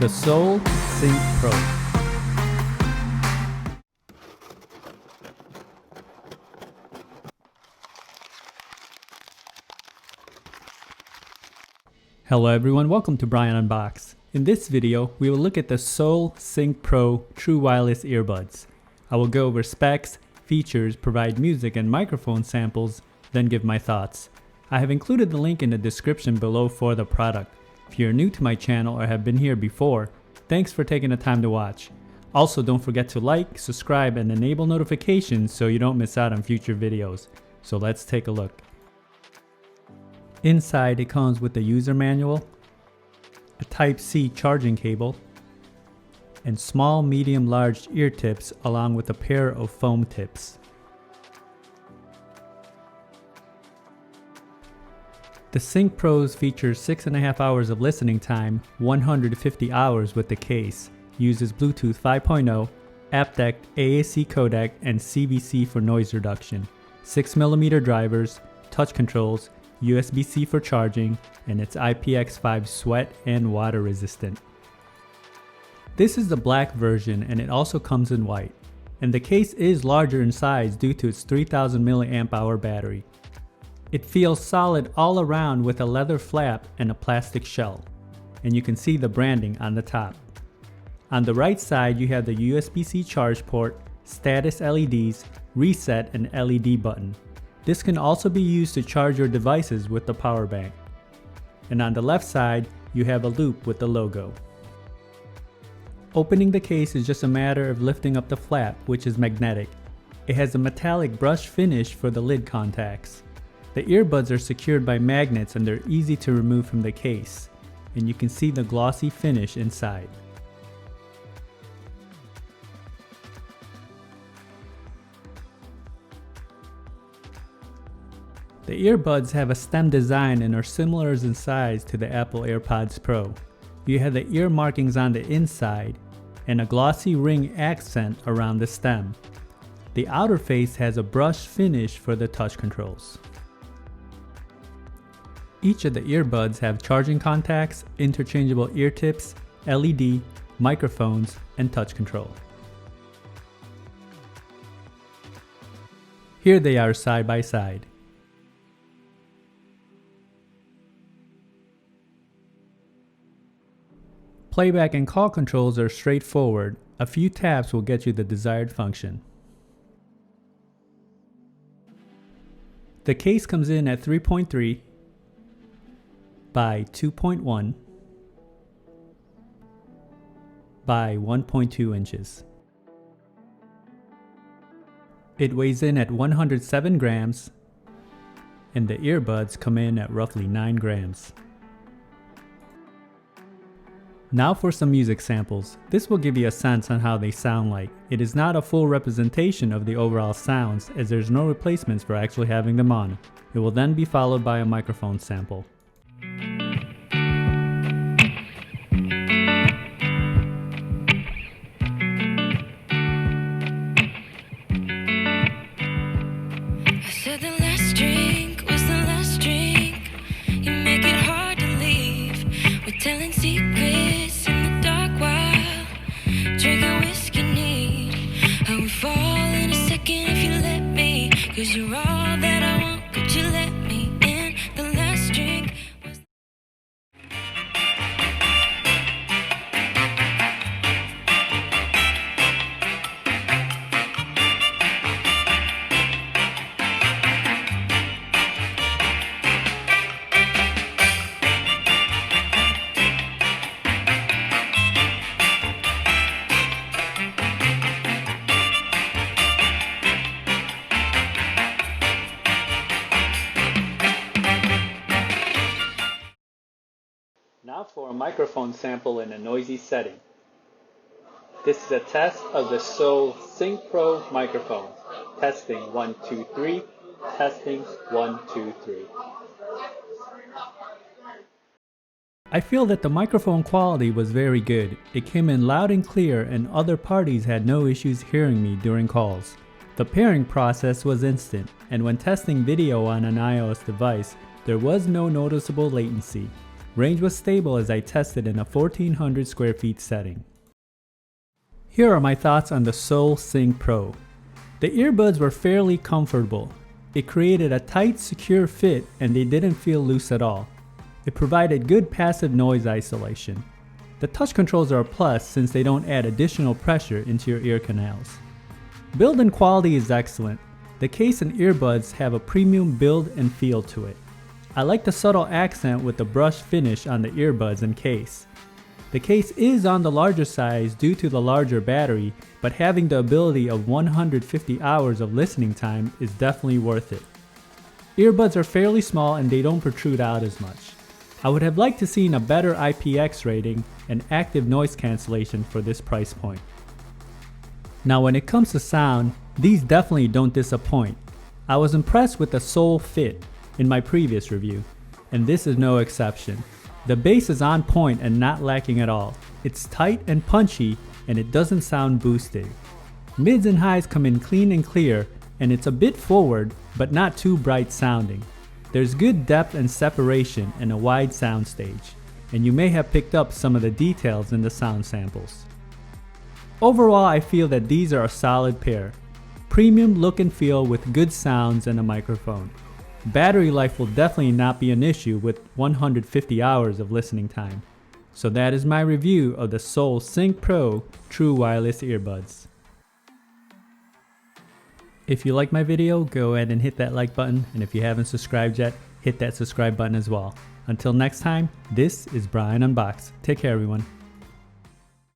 The Soul Sync Pro. Hello everyone, welcome to Brian Unboxed. In this video, we will look at the Soul Sync Pro True Wireless Earbuds. I will go over specs, features, provide music and microphone samples, then give my thoughts. I have included the link in the description below for the product. If you're new to my channel or have been here before, thanks for taking the time to watch. Also, don't forget to like, subscribe, and enable notifications so you don't miss out on future videos. So let's take a look. Inside, it comes with the user manual, a Type-C charging cable, and small, medium, large ear tips along with a pair of foam tips. The Sync Pros features 6.5 hours of listening time, 150 hours with the case, uses Bluetooth 5.0, aptX, AAC codec, and CVC for noise reduction, 6mm drivers, touch controls, USB-C for charging, and it's IPX5 sweat and water resistant. This is the black version and it also comes in white, and the case is larger in size due to its 3000 mAh battery. It feels solid all around with a leather flap and a plastic shell, and you can see the branding on the top. On the right side you have the USB-C charge port, status LEDs, reset and LED button. This can also be used to charge your devices with the power bank. And on the left side you have a loop with the logo. Opening the case is just a matter of lifting up the flap, which is magnetic. It has a metallic brush finish for the lid contacts. The earbuds are secured by magnets and they're easy to remove from the case, and you can see the glossy finish inside. The earbuds have a stem design and are similar in size to the Apple AirPods Pro. You have the ear markings on the inside and a glossy ring accent around the stem. The outer face has a brush finish for the touch controls. Each of the earbuds have charging contacts, interchangeable ear tips, LED, microphones, and touch control. Here they are side by side. Playback and call controls are straightforward. A few taps will get you the desired function. The case comes in at 3.3 by 2.1 by 1.2 inches. It weighs in at 107 grams and the earbuds come in at roughly 9 grams. Now for some music samples. This will give you a sense on how they sound like. It is not a full representation of the overall sounds as there's no replacements for actually having them on. It will then be followed by a microphone sample. Cause you're all that I want, could you let me in? The last drink was... Now for a microphone sample in a noisy setting. This is a test of the Soul Sync Pro microphone. Testing 1, 2, 3. Testing 1, 2, 3. I feel that the microphone quality was very good. It came in loud and clear and other parties had no issues hearing me during calls. The pairing process was instant, and when testing video on an iOS device, there was no noticeable latency. Range was stable as I tested in a 1400 square feet setting. Here are my thoughts on the Soul Sync Pro. The earbuds were fairly comfortable. It created a tight, secure fit and they didn't feel loose at all. It provided good passive noise isolation. The touch controls are a plus since they don't add additional pressure into your ear canals. Build and quality is excellent. The case and earbuds have a premium build and feel to it. I like the subtle accent with the brushed finish on the earbuds and case. The case is on the larger size due to the larger battery, but having the ability of 150 hours of listening time is definitely worth it. Earbuds are fairly small and they don't protrude out as much. I would have liked to seen a better IPX rating and active noise cancellation for this price point. Now when it comes to sound, these definitely don't disappoint. I was impressed with the Soul Fit in my previous review, and this is no exception. The bass is on point and not lacking at all. It's tight and punchy and it doesn't sound boosted. Mids and highs come in clean and clear and it's a bit forward but not too bright sounding. There's good depth and separation and a wide soundstage, and you may have picked up some of the details in the sound samples. Overall, I feel that these are a solid pair. Premium look and feel with good sounds and a microphone. Battery life will definitely not be an issue with 150 hours of listening time. So that is my review of the Soul Sync Pro True Wireless Earbuds. If you like my video, go ahead and hit that like button, and if you haven't subscribed yet, hit that subscribe button as well. Until next time, this is Brian Unboxed. Take care everyone.